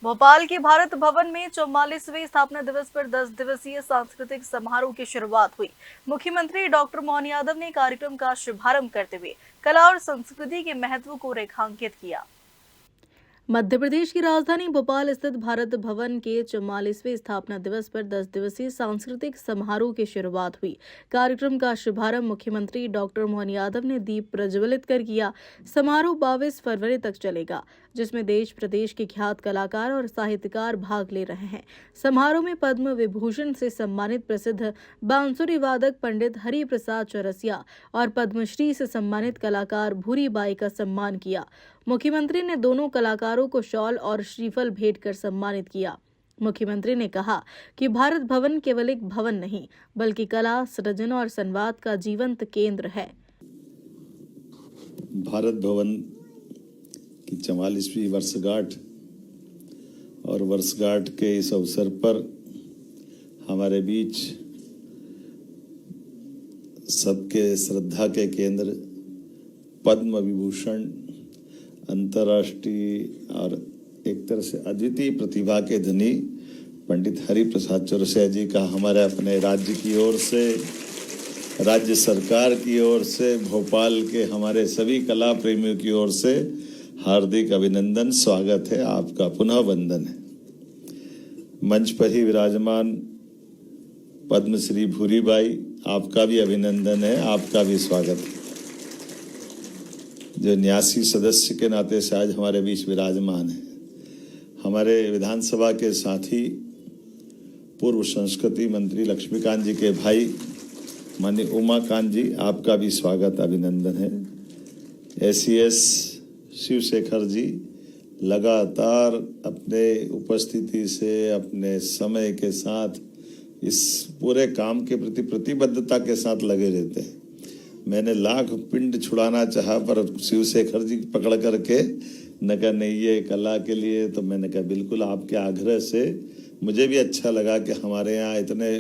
भोपाल के भारत भवन में 44वें स्थापना दिवस पर 10 दिवसीय सांस्कृतिक समारोह की शुरुआत हुई। मुख्यमंत्री डॉक्टर मोहन यादव ने कार्यक्रम का शुभारंभ करते हुए कला और संस्कृति के महत्व को रेखांकित किया। मध्य प्रदेश की राजधानी भोपाल स्थित भारत भवन के 44वें स्थापना दिवस पर 10 दिवसीय सांस्कृतिक समारोह की शुरुआत हुई। कार्यक्रम का शुभारंभ मुख्यमंत्री डॉक्टर मोहन यादव ने दीप प्रज्वलित कर किया। समारोह 22 फरवरी तक चलेगा, जिसमें देश प्रदेश के ख्यात कलाकार और साहित्यकार भाग ले रहे हैं। समारोह में पद्म विभूषण से सम्मानित प्रसिद्ध बांसुरी वादक पंडित हरि प्रसाद चौरसिया और पद्मश्री से सम्मानित कलाकार भूरी बाई का सम्मान किया। मुख्यमंत्री ने दोनों कलाकारों को शॉल और श्रीफल भेंट कर सम्मानित किया। मुख्यमंत्री ने कहा कि भारत भवन केवल एक भवन नहीं, बल्कि कला, सृजन और संवाद का जीवंत केंद्र है। भारत भवन की 44वीं वर्षगांठ और वर्षगांठ के इस अवसर पर हमारे बीच सबके श्रद्धा के केंद्र पद्म विभूषण, अंतर्राष्ट्रीय और एक तरह से अद्वितीय प्रतिभा के धनी पंडित हरि प्रसाद चौरसिया जी का हमारे अपने राज्य की ओर से, राज्य सरकार की ओर से, भोपाल के हमारे सभी कला प्रेमियों की ओर से हार्दिक अभिनंदन, स्वागत है, आपका पुनः वंदन है। मंच पर ही विराजमान पद्मश्री भूरी बाई, आपका भी अभिनंदन है, आपका भी स्वागत है। जो न्यासी सदस्य के नाते से आज हमारे बीच विराजमान है, हमारे विधानसभा के साथी पूर्व संस्कृति मंत्री लक्ष्मीकांत जी के भाई माननीय उमाकांत जी, आपका भी स्वागत, अभिनंदन है। एसीएस शिवशेखर जी लगातार अपने उपस्थिति से, अपने समय के साथ इस पूरे काम के प्रति प्रतिबद्धता के साथ लगे रहते हैं। मैंने लाख पिंड छुड़ाना चाहा, पर शिवशेखर जी पकड़ करके न कहा नहीं, ये कला के लिए, तो मैंने कहा बिल्कुल आपके आग्रह से मुझे भी अच्छा लगा कि हमारे यहाँ इतने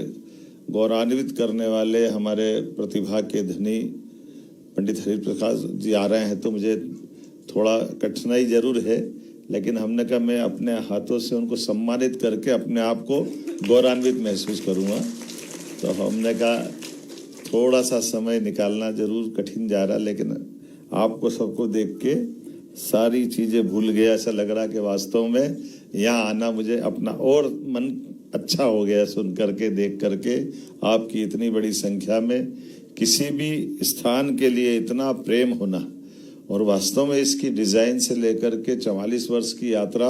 गौरवान्वित करने वाले हमारे प्रतिभा के धनी पंडित हरि प्रसाद जी आ रहे हैं, तो मुझे थोड़ा कठिनाई जरूर है, लेकिन हमने कहा मैं अपने हाथों से उनको सम्मानित करके अपने आप को गौरवान्वित महसूस करूँगा। तो हमने कहा थोड़ा सा समय निकालना जरूर कठिन जा रहा, लेकिन आपको सबको देख के सारी चीजें भूल गया, ऐसा लग रहा कि वास्तव में यहाँ आना मुझे अपना और मन अच्छा हो गया सुन करके, देख करके। आपकी इतनी बड़ी संख्या में किसी भी स्थान के लिए इतना प्रेम होना, और वास्तव में इसकी डिजाइन से लेकर के 44 वर्ष की यात्रा,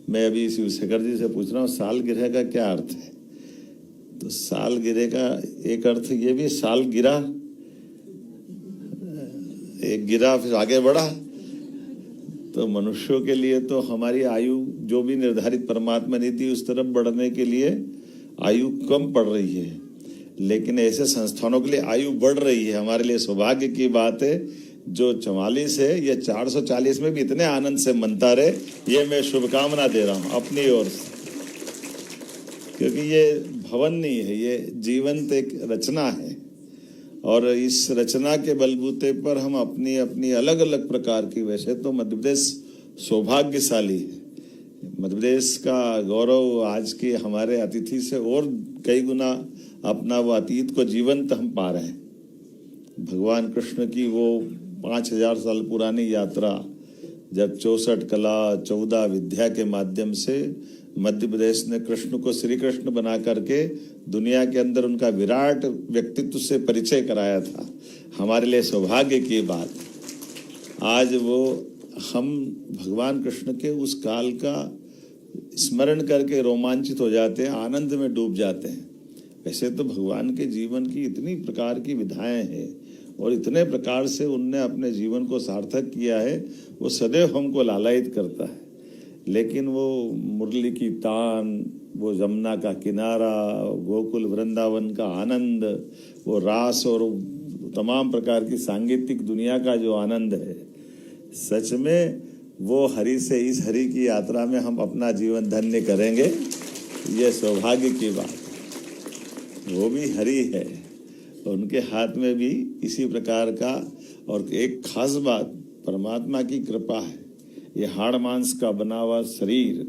मैं अभी शिवशेखर जी से पूछ रहा हूँ सालगिरह का क्या अर्थ है। तो सालगिरह का एक अर्थ ये भी, साल गिरा, एक गिरा फिर आगे बढ़ा। तो मनुष्यों के लिए तो हमारी आयु जो भी निर्धारित परमात्मा ने थी उस तरफ बढ़ने के लिए आयु कम पड़ रही है, लेकिन ऐसे संस्थानों के लिए आयु बढ़ रही है। हमारे लिए सौभाग्य की बात है, जो 44 है ये 440 में भी इतने आनंद से मनता रहे, ये मैं शुभकामना दे रहा हूं अपनी ओर से। क्योंकि ये भवन नहीं है, ये जीवंत एक रचना है, और इस रचना के बलबूते पर हम अपनी अपनी अलग अलग प्रकार की, वैसे तो मध्य प्रदेश सौभाग्यशाली है, मध्य प्रदेश का गौरव आज के हमारे अतिथि से और कई गुना अपना वो अतीत को जीवंत हम पा रहे हैं। भगवान कृष्ण की वो 5000 साल पुरानी यात्रा, जब 64 कला 14 विद्या के माध्यम से मध्य प्रदेश ने कृष्ण को श्री कृष्ण बना करके दुनिया के अंदर उनका विराट व्यक्तित्व से परिचय कराया था, हमारे लिए सौभाग्य की बात। आज वो हम भगवान कृष्ण के उस काल का स्मरण करके रोमांचित हो जाते हैं, आनंद में डूब जाते हैं। वैसे तो भगवान के जीवन की इतनी प्रकार की विधाएं हैं और इतने प्रकार से उनने अपने जीवन को सार्थक किया है, वो सदैव हमको लालायित करता है। लेकिन वो मुरली की तान, वो जमुना का किनारा, गोकुल वृंदावन का आनंद, वो रास और तमाम प्रकार की सांगीतिक दुनिया का जो आनंद है, सच में वो हरि से इस हरि की यात्रा में हम अपना जीवन धन्य करेंगे, ये सौभाग्य की बात। वो भी हरि है, उनके हाथ में भी इसी प्रकार का, और एक खास बात परमात्मा की कृपा है। ये हाड़ मांस का बना हुआ शरीर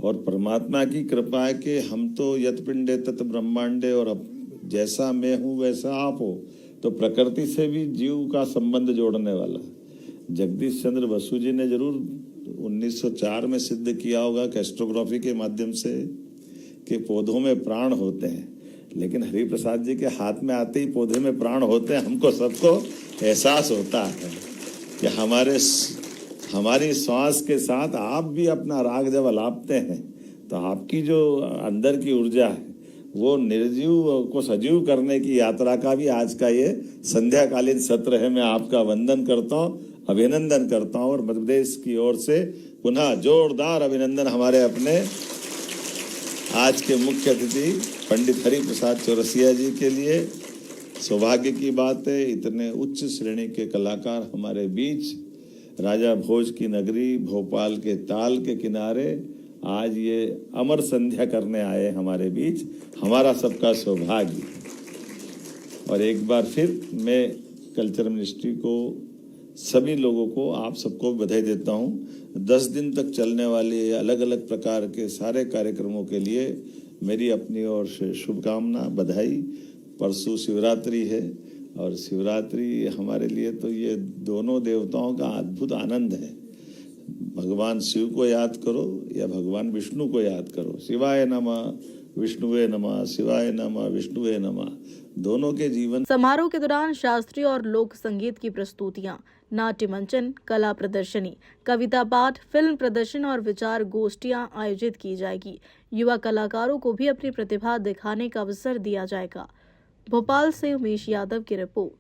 और परमात्मा की कृपा है कि हम तो यत पिंडे तत ब्रह्मांडे, और अब जैसा मैं हूँ वैसा आप हो, तो प्रकृति से भी जीव का संबंध जोड़ने वाला जगदीश चंद्र बसु जी ने जरूर 1904 में सिद्ध किया होगा कैस्ट्रोग्राफी के माध्यम से कि पौधों में प्राण होते हैं, लेकिन हरि प्रसाद जी के हाथ में आते ही पौधे में प्राण होते हैं। हमको सबको एहसास होता है कि हमारी श्वास के साथ आप भी अपना राग जब अलापते हैं तो आपकी जो अंदर की ऊर्जा है वो निर्जीव को सजीव करने की यात्रा का भी आज का ये संध्याकालीन सत्र है। मैं आपका वंदन करता हूँ, अभिनंदन करता हूँ, और मध्य प्रदेश की ओर से पुनः जोरदार अभिनंदन हमारे अपने आज के मुख्य अतिथि पंडित हरि प्रसाद चौरसिया जी के लिए। सौभाग्य की बात है, इतने उच्च श्रेणी के कलाकार हमारे बीच, राजा भोज की नगरी भोपाल के ताल के किनारे आज ये अमर संध्या करने आए हमारे बीच, हमारा सबका सौभाग्य। और एक बार फिर मैं कल्चर मिनिस्ट्री को, सभी लोगों को, आप सबको बधाई देता हूँ। 10 दिन तक चलने वाले अलग अलग प्रकार के सारे कार्यक्रमों के लिए मेरी अपनी ओर से शुभकामना, बधाई। परसों शिवरात्रि है और शिवरात्रि हमारे लिए तो ये दोनों देवताओं का अद्भुत आनंद है। भगवान शिव को याद करो या भगवान विष्णु को याद करो, शिवाय नमः विष्णुवे नमः, शिवाय नमः विष्णुवे नमः, दोनों के जीवन। समारोह के दौरान शास्त्रीय और लोक संगीत की प्रस्तुतियां, नाट्य मंचन, कला प्रदर्शनी, कविता पाठ, फिल्म प्रदर्शन और विचार गोष्ठियां आयोजित की जाएगी। युवा कलाकारों को भी अपनी प्रतिभा दिखाने का अवसर दिया जाएगा। भोपाल से उमेश यादव की रिपोर्ट।